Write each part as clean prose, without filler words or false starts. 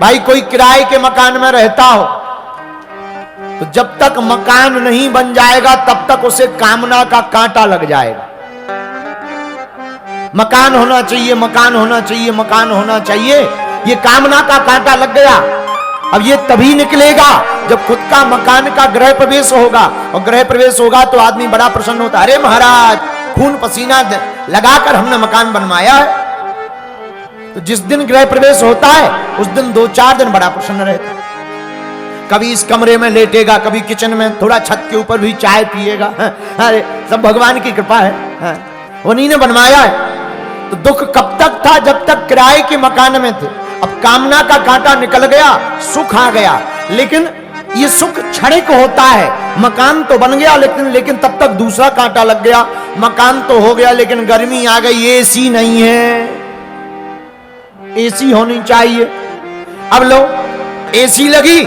भाई कोई किराए के मकान में रहता हो तो जब तक मकान नहीं बन जाएगा तब तक उसे कामना का कांटा लग जाएगा। मकान होना चाहिए, मकान होना चाहिए, मकान होना चाहिए, ये कामना का कांटा लग गया। अब ये तभी निकलेगा जब खुद का मकान का गृह प्रवेश होगा, और गृह प्रवेश होगा तो आदमी बड़ा प्रसन्न होता है, अरे महाराज खून पसीना लगाकर हमने मकान बनवाया है। तो जिस दिन गृह प्रवेश होता है उस दिन 2-4 दिन बड़ा प्रसन्न रहता है। कभी इस कमरे में लेटेगा, कभी किचन में, थोड़ा छत के ऊपर भी चाय पिएगा। अरे सब भगवान की कृपा है, उन्हीं ने बनवाया है। तो दुख कब तक था? जब तक किराए के मकान में थे। अब कामना का कांटा निकल गया, सुख आ गया। लेकिन ये सुख क्षणिक होता है। मकान तो बन गया लेकिन तब तक दूसरा कांटा लग गया। मकान तो हो गया लेकिन गर्मी आ गई, एसी नहीं है। एसी होनी चाहिए। अब लो एसी लगी,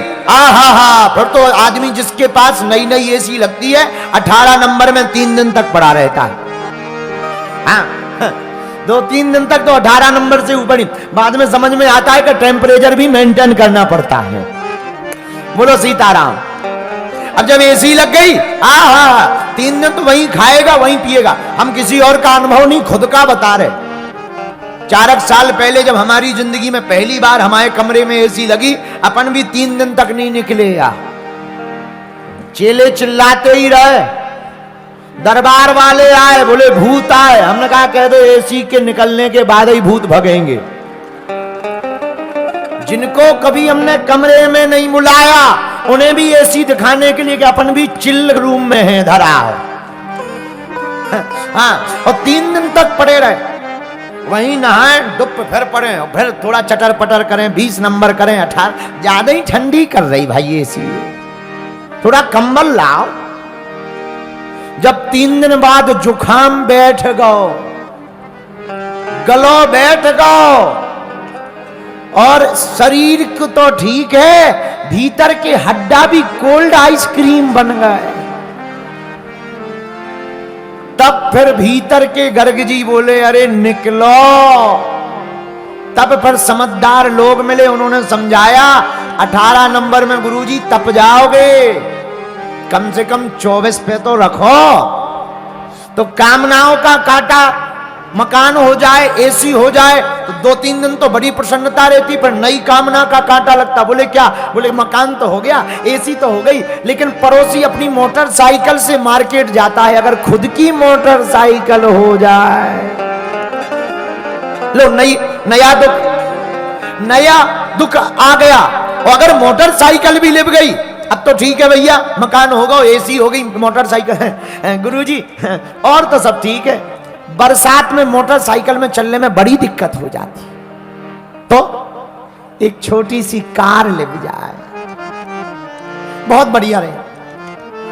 फिर तो आदमी जिसके पास नई नई एसी लगती है 18 नंबर में 3 दिन तक पड़ा रहता है। 2-3 दिन तक तो 18 नंबर से ऊपर ही। बाद में समझ में आता है कि टेम्परेचर भी मेंटेन करना पड़ता है। बोलो सीताराम। अब जब एसी लग गई, 3 दिन तो वहीं खाएगा वहीं पिएगा। हम किसी और का अनुभव नहीं, खुद का बता रहे। 4 साल पहले जब हमारी जिंदगी में पहली बार हमारे कमरे में एसी लगी, अपन भी 3 दिन तक नहीं निकले। चेले चिल्लाते ही रहे, दरबार वाले आए, बोले भूत आए। हमने कहा कह दो एसी के निकलने के बाद ही भूत भगेंगे। जिनको कभी हमने कमरे में नहीं बुलाया उन्हें भी एसी दिखाने के लिए कि अपन भी चिल रूम में है धरा। और 3 दिन तक पड़े रहे, वहीं नहाएं, डुब फिर पड़े, और फिर थोड़ा चटर पटर करें, 20 नंबर करें, 18। ज्यादा ही ठंडी कर रही भाई एसी, थोड़ा कंबल लाओ। जब 3 दिन बाद जुखाम बैठ गो, गलो बैठ गो, और शरीर को तो ठीक है, भीतर के हड्डा भी कोल्ड आइसक्रीम बन गए। तब फिर भीतर के गर्ग जी बोले अरे निकलो। तब फिर समझदार लोग मिले, उन्होंने समझाया 18 नंबर में गुरुजी तप जाओगे, कम से कम 24 पे तो रखो। तो कामनाओं का कांटा, मकान हो जाए, एसी हो जाए तो 2-3 दिन तो बड़ी प्रसन्नता रहती, पर नई कामना का कांटा लगता। बोले क्या? बोले मकान तो हो गया, एसी तो हो गई, लेकिन पड़ोसी अपनी मोटरसाइकिल से मार्केट जाता है, अगर खुद की मोटरसाइकिल हो जाए। लो नया दुख आ गया। और अगर मोटरसाइकिल भी लिप गई, अब तो ठीक है भैया, मकान होगा, एसी हो गई, मोटरसाइकिल है गुरुजी, और तो सब ठीक है। बरसात में मोटरसाइकिल में चलने में बड़ी दिक्कत हो जाती, तो एक छोटी सी कार ले जाए, बहुत बढ़िया रहे।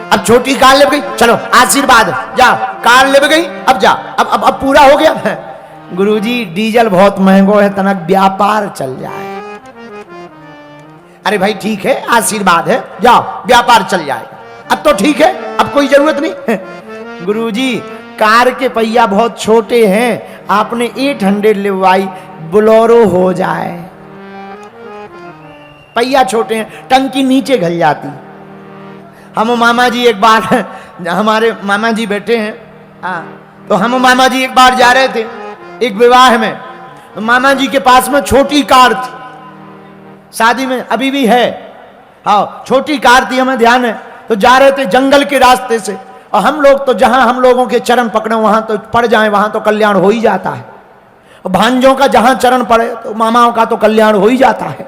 अब छोटी कार ले गई, चलो आशीर्वाद, जा कार ले गई, अब जा, अब पूरा हो गया। गुरुजी डीजल बहुत महंगो है, तनक व्यापार चल जाए। अरे भाई ठीक है, आशीर्वाद है, जाओ व्यापार चल जाए। अब तो ठीक है, अब कोई जरूरत नहीं। गुरुजी कार के पहिया बहुत छोटे हैं, आपने 800 लिवाई, बोलेरो हो जाए। पहिया छोटे हैं, टंकी नीचे घल जाती। हम मामा जी एक बार, हमारे मामा जी बैठे हैं, तो हम मामा जी एक बार जा रहे थे एक विवाह में, तो मामा जी के पास में छोटी कार थी, शादी में अभी भी है, हाँ छोटी कार थी, हमें ध्यान है। तो जा रहे थे जंगल के रास्ते से, और हम लोग तो जहां हम लोगों के चरण पकड़े वहां तो पड़ जाए, वहां तो कल्याण हो ही जाता है। और भांजों का जहां चरण पड़े तो मामाओं का तो कल्याण हो ही जाता है।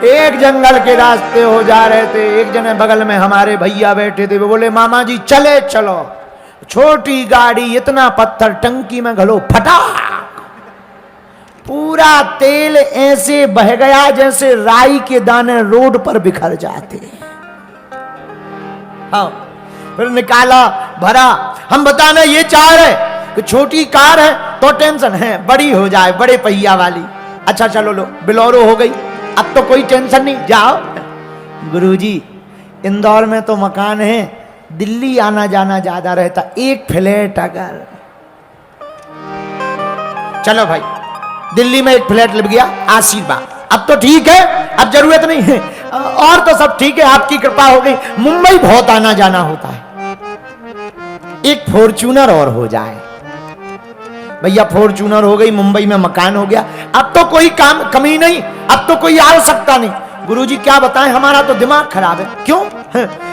एक जंगल के रास्ते हो जा रहे थे, एक जने बगल में हमारे भैया बैठे थे, वो बोले मामा जी चले चलो। छोटी गाड़ी, इतना पत्थर, टंकी में घलो, फटा, पूरा तेल ऐसे बह गया जैसे राई के दाने रोड पर बिखर जाते हैं। हाँ, फिर निकाला, भरा। हम बताना ये चाह रहे कि छोटी कार है तो टेंशन है, बड़ी हो जाए, बड़े पहिया वाली। अच्छा चलो लो, बोलेरो हो गई, अब तो कोई टेंशन नहीं, जाओ। गुरुजी इंदौर में तो मकान है, दिल्ली आना जाना ज्यादा रहता, एक फ्लैट अगर, चलो भाई दिल्ली में एक फ्लैट लग गया, आशीर्वाद, अब तो ठीक है, अब जरूरत नहीं है, और तो सब ठीक है, आपकी कृपा हो गई। मुंबई बहुत आना जाना होता है, एक फॉर्च्यूनर और हो जाए, भैया फॉर्च्यूनर हो गई, मुंबई में मकान हो गया, अब तो कोई काम कमी नहीं, अब तो कोई आवश्यकता नहीं। गुरुजी क्या बताएं, हमारा तो दिमाग खराब है। क्यों?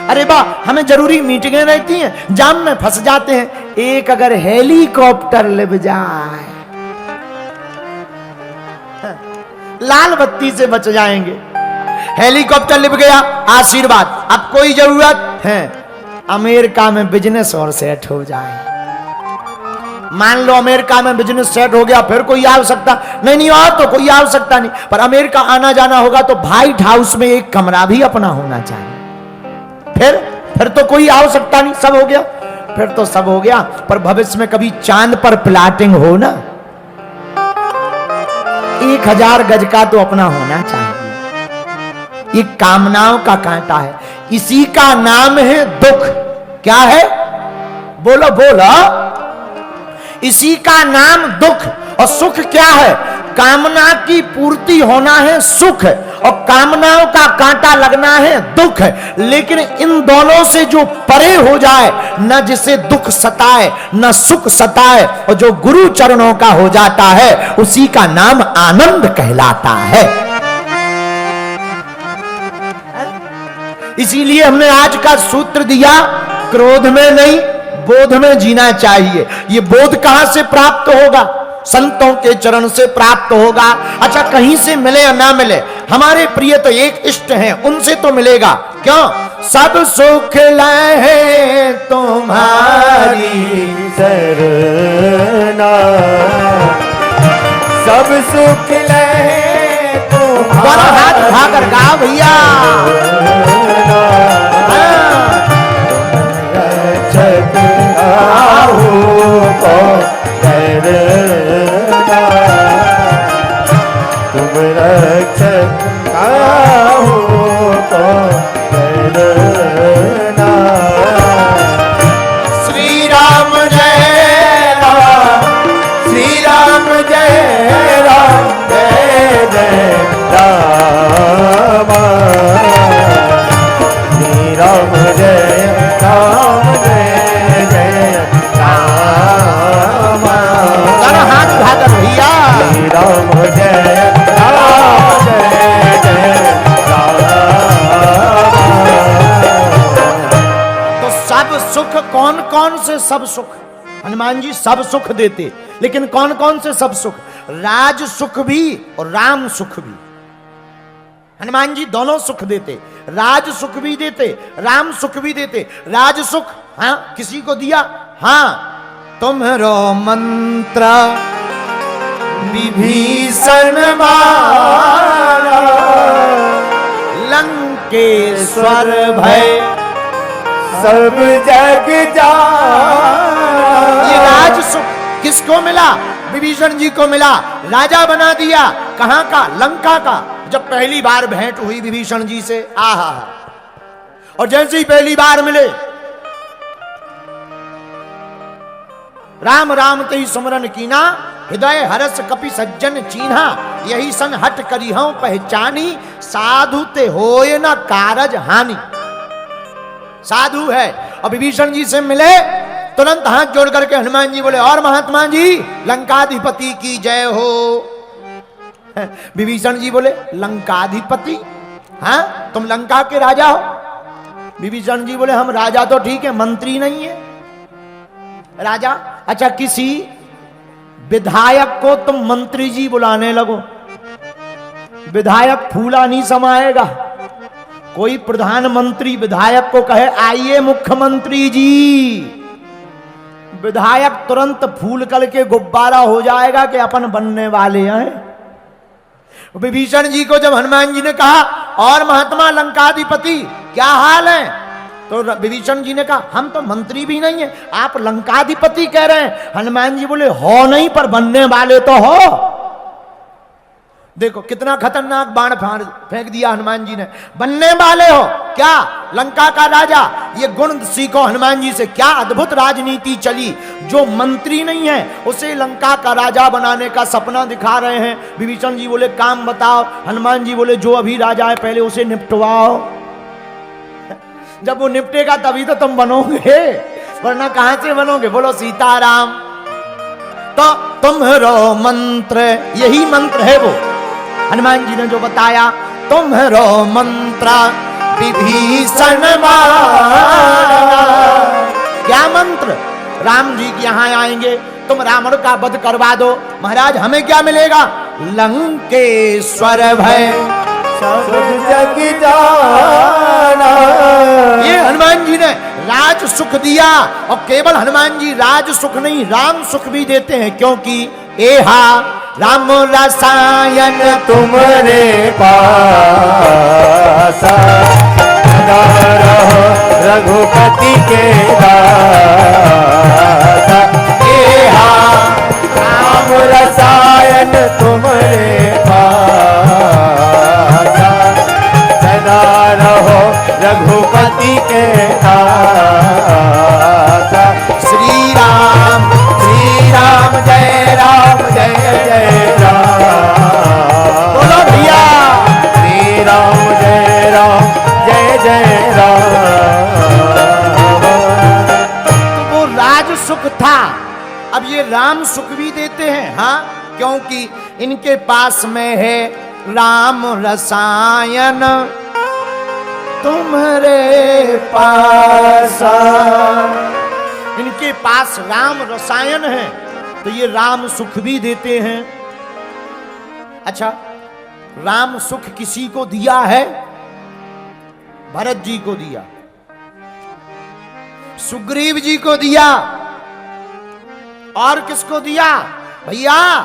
अरे बा, हमें जरूरी मीटिंगें रहती हैं, जाम में फंस जाते हैं, एक अगर हेलीकॉप्टर ले जाए, लाल बत्ती से बच जाएंगे। हेलीकॉप्टर लिप गया, आशीर्वाद, अब कोई जरूरत है अमेरिका में बिजनेस और सेट हो जाए। मान लो अमेरिका में बिजनेस सेट हो गया, फिर कोई आवश्यकता नहीं, और तो कोई आवश्यकता नहीं, पर अमेरिका आना जाना होगा तो व्हाइट हाउस में एक कमरा भी अपना होना चाहिए। फिर तो कोई आवश्यकता नहीं, सब हो गया, फिर तो सब हो गया। पर भविष्य में कभी चांद पर प्लाटिंग हो ना, 1000 गज का तो अपना होना चाहिए। ये कामनाओं का कांटा है, इसी का नाम है दुख। क्या है? बोलो बोलो। इसी का नाम दुख। और सुख क्या है? कामना की पूर्ति होना है सुख, और कामनाओं का कांटा लगना है दुख। लेकिन इन दोनों से जो परे हो जाए, न जिसे दुख सताए न सुख सताए, और जो गुरु चरणों का हो जाता है, उसी का नाम आनंद कहलाता है। इसीलिए हमने आज का सूत्र दिया, क्रोध में नहीं बोध में जीना चाहिए। ये बोध कहां से प्राप्त होगा? संतों के चरण से प्राप्त होगा। अच्छा, कहीं से मिले या ना मिले, हमारे प्रिय तो एक इष्ट हैं, उनसे तो मिलेगा। क्यों? सब सुख लहे तुम्हारी सरना, सब सुख लहे तुम्हारी, हाथ उठाकर गा भैया। तुम रक्षक हो तो करना। श्री राम जय राम, श्री राम जय राम, जय जय राम, श्री राम जय राम, जय जय राम। हाथ उठाकर भैया। श्री राम जय राम, जय जय राम। तो सब सुख, कौन कौन से सब सुख? हनुमान जी सब सुख देते, लेकिन कौन कौन से सब सुख? राज सुख भी और राम सुख भी। हनुमान जी दोनों सुख देते, राज सुख भी देते, राम सुख भी देते। राज सुख हाँ किसी को दिया, हाँ तुम्हारो मंत्र विभीषण मारा, लंकेश्वर भय सब जग जाना। ये राज सुख किसको मिला? विभीषण जी को मिला। राजा बना दिया, कहां का? लंका का। जब पहली बार भेंट हुई विभीषण जी से, आहा, और जैसे ही पहली बार मिले, राम राम ते सुमरन कीना, हृदय हरस कपि सज्जन चीन्हा, यही सन हट करिहं पहचानी, साधु ते होय न कारज हानि। साधु है, और विभीषण जी से मिले, तुरंत हाथ जोड़ करके हनुमान जी बोले, और महात्मा जी लंकाधिपति की जय हो। विभीषण जी बोले, लंकाधिपति? हाँ, तुम लंका के राजा हो? विभीषण जी बोले, हम राजा तो ठीक है, मंत्री नहीं है। राजा? अच्छा, किसी विधायक को तुम मंत्री जी बुलाने लगो, विधायक फूला नहीं समाएगा। कोई प्रधानमंत्री विधायक को कहे आइए मुख्यमंत्री जी, विधायक तुरंत फूल करके गुब्बारा हो जाएगा कि अपन बनने वाले हैं। विभीषण जी को जब हनुमान जी ने कहा, और महात्मा लंकाधिपति क्या हाल है? तो विभीषण जी ने कहा, हम तो मंत्री भी नहीं है, आप लंकाधिपति कह रहे हैं। हनुमान जी बोले, हो नहीं पर बनने वाले तो हो। देखो कितना खतरनाक बाण फेंक दिया हनुमान जी ने। बनने वाले हो क्या लंका का राजा, ये गुण सीखो हनुमान जी से। क्या अद्भुत राजनीति चली। जो मंत्री नहीं है उसे लंका का राजा बनाने का सपना दिखा रहे हैं। विभीषण जी बोले काम बताओ, हनुमान जी बोले जो अभी राजा है पहले उसे निपटवाओ। जब वो निपटेगा तभी तो तुम बनोगे, वरना कहां से बनोगे। बोलो सीताराम। तो तुम्हारो मंत्र, यही मंत्र है वो हनुमान जी ने जो बताया। तुम्हारो मंत्र विभीषण मारा। क्या मंत्र? राम जी के यहां आएंगे, तुम रावण का वध करवा दो, महाराज हमें क्या मिलेगा? लंकेश्वर भय सब जग जाना। ये हनुमान जी ने राज सुख दिया। और केवल हनुमान जी राज सुख नहीं, राम सुख भी देते हैं, क्योंकि एहा राम रसायन तुम्हारे पास सदा रहो रघुपति के दास। एहा राम रसायन तुम्हारे पास सदा रहो रघुपति के दास। श्री राम जय राम जय जय राम। बोलो भैया श्री राम जय जय राम। वो राज सुख था, अब ये राम सुख भी देते हैं। हाँ, क्योंकि इनके पास में है राम रसायन तुम्हारे पास। इनके पास राम रसायन है तो ये राम सुख भी देते हैं। अच्छा, राम सुख किसी को दिया है? भरत जी को दिया, सुग्रीव जी को दिया, और किसको दिया? भैया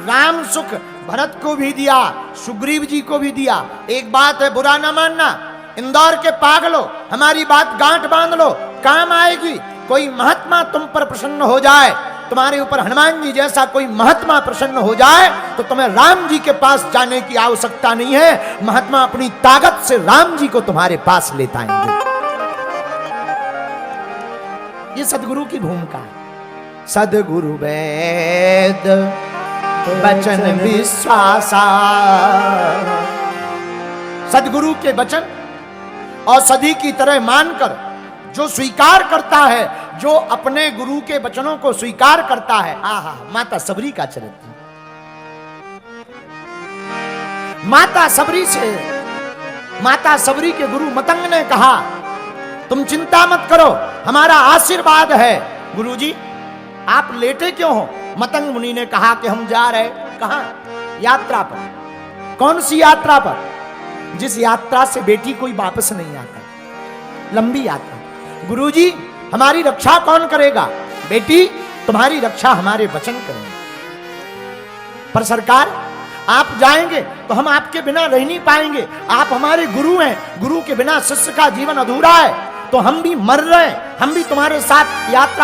राम सुख भरत को भी दिया, सुग्रीव जी को भी दिया। एक बात है, बुरा ना मानना, इंदौर के पागलो हमारी बात गांठ बांध लो, काम आएगी। कोई महात्मा तुम पर प्रसन्न हो जाए, तुम्हारे ऊपर हनुमान जी जैसा कोई महात्मा प्रसन्न हो जाए, तो तुम्हें राम जी के पास जाने की आवश्यकता नहीं है। महात्मा अपनी ताकत से राम जी को तुम्हारे पास लेता आएंगे। ये सदगुरु की भूमिका है। सदगुरु वेद वचन विश्वासा। सदगुरु के वचन और सदी की तरह मानकर जो स्वीकार करता है, जो अपने गुरु के वचनों को स्वीकार करता है, आहा माता सबरी का चरित्र। माता सबरी के गुरु मतंग ने कहा तुम चिंता मत करो, हमारा आशीर्वाद है। गुरुजी आप लेटे क्यों हो? मतंग मुनि ने कहा कि हम जा रहे, कहां? यात्रा पर। कौन सी यात्रा पर? जिस यात्रा से बेटी कोई वापस नहीं आता, लंबी यात्रा। गुरुजी हमारी रक्षा कौन करेगा? बेटी तुम्हारी रक्षा हमारे वचन करेंगे। पर सरकार आप जाएंगे तो हम आपके बिना रह नहीं पाएंगे, आप हमारे गुरु हैं, गुरु के बिना शिष्य का जीवन अधूरा है। तो हम भी मर रहे हैं, हम भी तुम्हारे साथ यात्रा